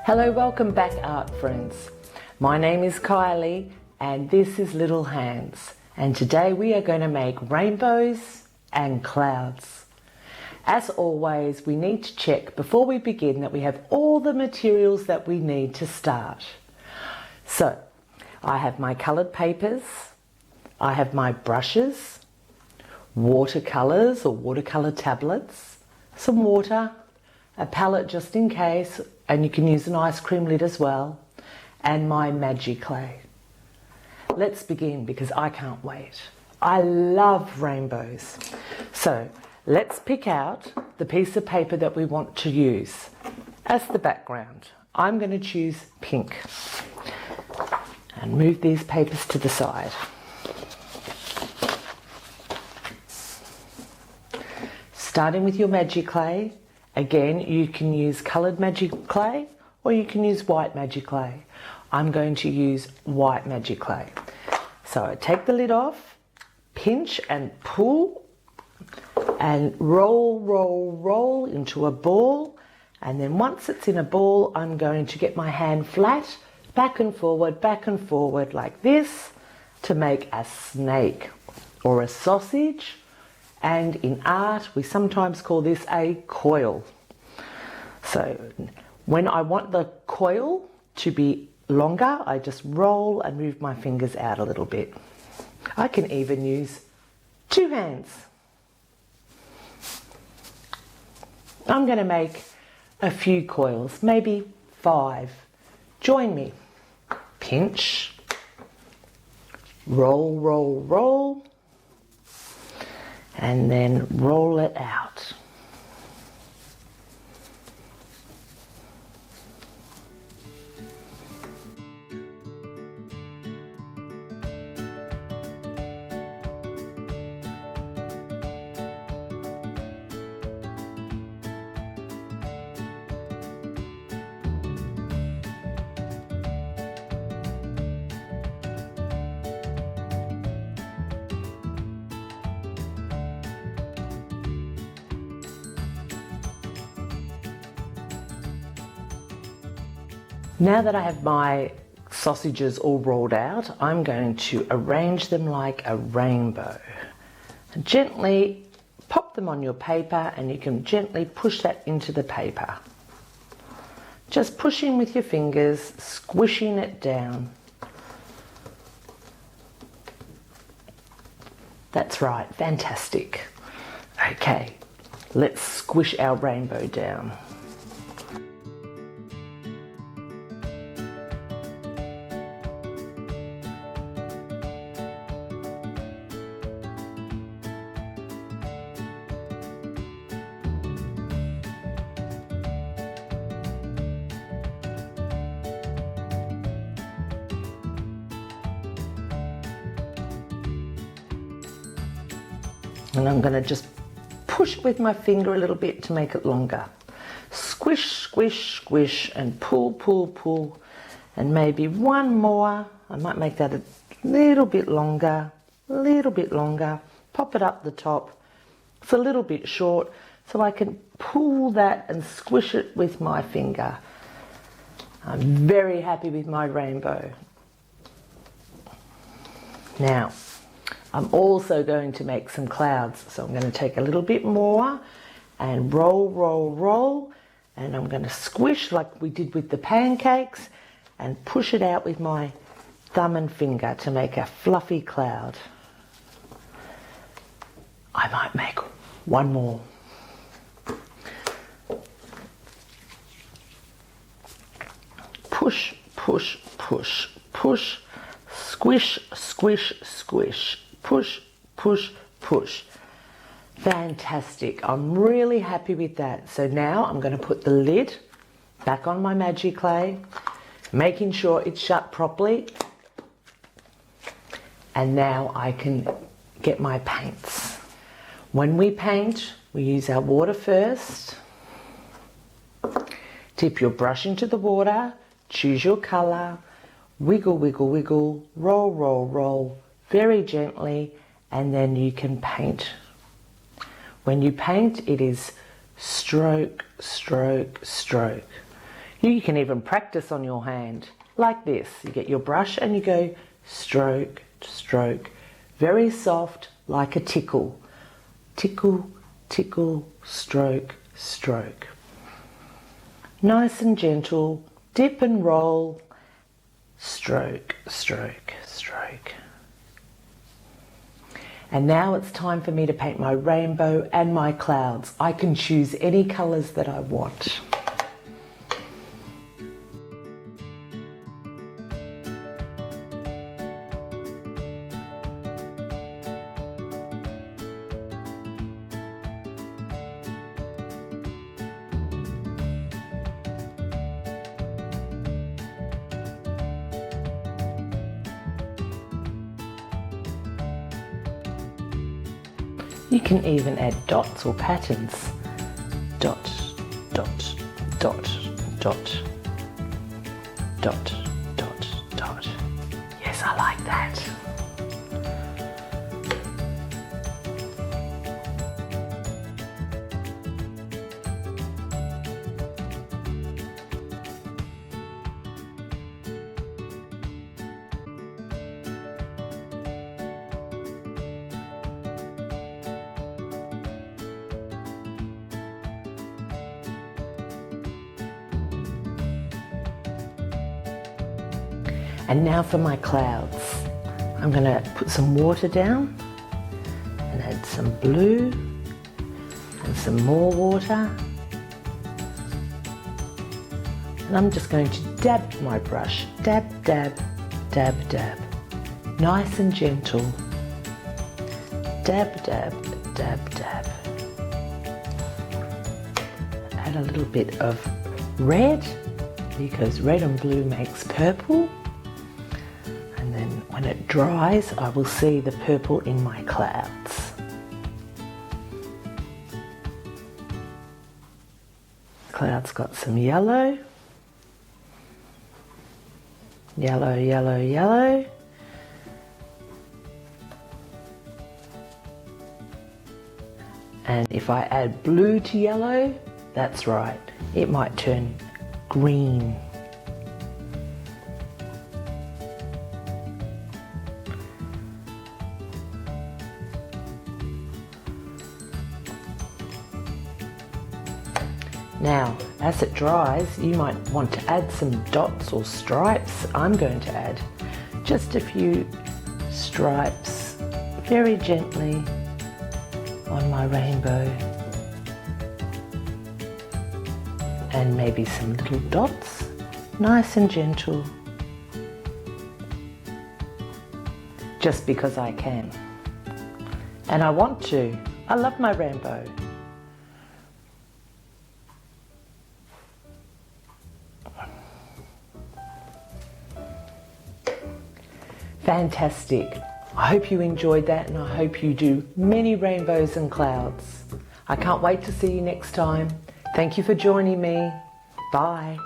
Hello, welcome back art friends. My name is Kylie and this is Little Hands, and today we are going to make rainbows and clouds. As always, we need to check before we begin that we have all the materials that we need to start. So I have my coloured papers, I have my brushes, watercolours or watercolour tablets, some water, a palette just in case, and you can use an ice cream lid as well, and my Magiclay. Let's begin because I can't wait. I love rainbows. So let's pick out the piece of paper that we want to use as the background. I'm going to choose pink and move these papers to the side. Starting with your Magiclay. Again, you can use coloured Magiclay or you can use white Magiclay. I'm going to use white Magiclay. So I take the lid off, pinch and pull and roll into a ball, and then once it's in a ball I'm going to get my hand flat, back and forward like this to make a snake or a sausage. And in art, we sometimes call this a coil. So when I want the coil to be longer, I just roll and move my fingers out a little bit. I can even use two hands. I'm going to make a few coils, maybe 5. Join me. Pinch, roll, and then roll it out. Now that I have my sausages all rolled out, I'm going to arrange them like a rainbow. And gently pop them on your paper, and you can gently push that into the paper. Just pushing with your fingers, squishing it down. That's right, fantastic. Okay, let's squish our rainbow down. And I'm going to just push with my finger a little bit to make it longer. Squish, squish, squish, and pull. And maybe one more. I might make that a little bit longer. Pop it up the top. It's a little bit short, so I can pull that and squish it with my finger. I'm very happy with my rainbow. Now, I'm also going to make some clouds, so I'm going to take a little bit more and roll, and I'm going to squish like we did with the pancakes and push it out with my thumb and finger to make a fluffy cloud. I might make one more. Push, squish, squish. Push. Fantastic. I'm really happy with that. So now I'm going to put the lid back on my Magiclay, making sure it's shut properly. And now I can get my paints. When we paint, we use our water first. Dip your brush into the water, choose your colour, wiggle, roll, very gently, and then you can paint. When you paint, it is stroke. You can even practice on your hand, like this. You get your brush and you go stroke, stroke, very soft, like a tickle. Tickle, tickle, stroke, stroke. Nice and gentle, dip and roll, stroke, stroke, stroke. And now it's time for me to paint my rainbow and my clouds. I can choose any colours that I want. You can even add dots or patterns. Dot, dot, dot, dot, dot, dot, dot. Yes, I like that. And now for my clouds. I'm going to put some water down and add some blue and some more water. And I'm just going to dab my brush. Dab, dab, dab, dab. Nice and gentle. Dab, dab, dab, dab. Add a little bit of red, because red and blue makes purple. And then when it dries, I will see the purple in my clouds. Cloud's got some yellow. Yellow, yellow, yellow. And if I add blue to yellow, that's right, it might turn green. Now, as it dries, you might want to add some dots or stripes. I'm going to add just a few stripes very gently on my rainbow. And maybe some little dots, nice and gentle. Just because I can. And I want to. I love my rainbow. Fantastic. I hope you enjoyed that, and I hope you do many rainbows and clouds. I can't wait to see you next time. Thank you for joining me. Bye.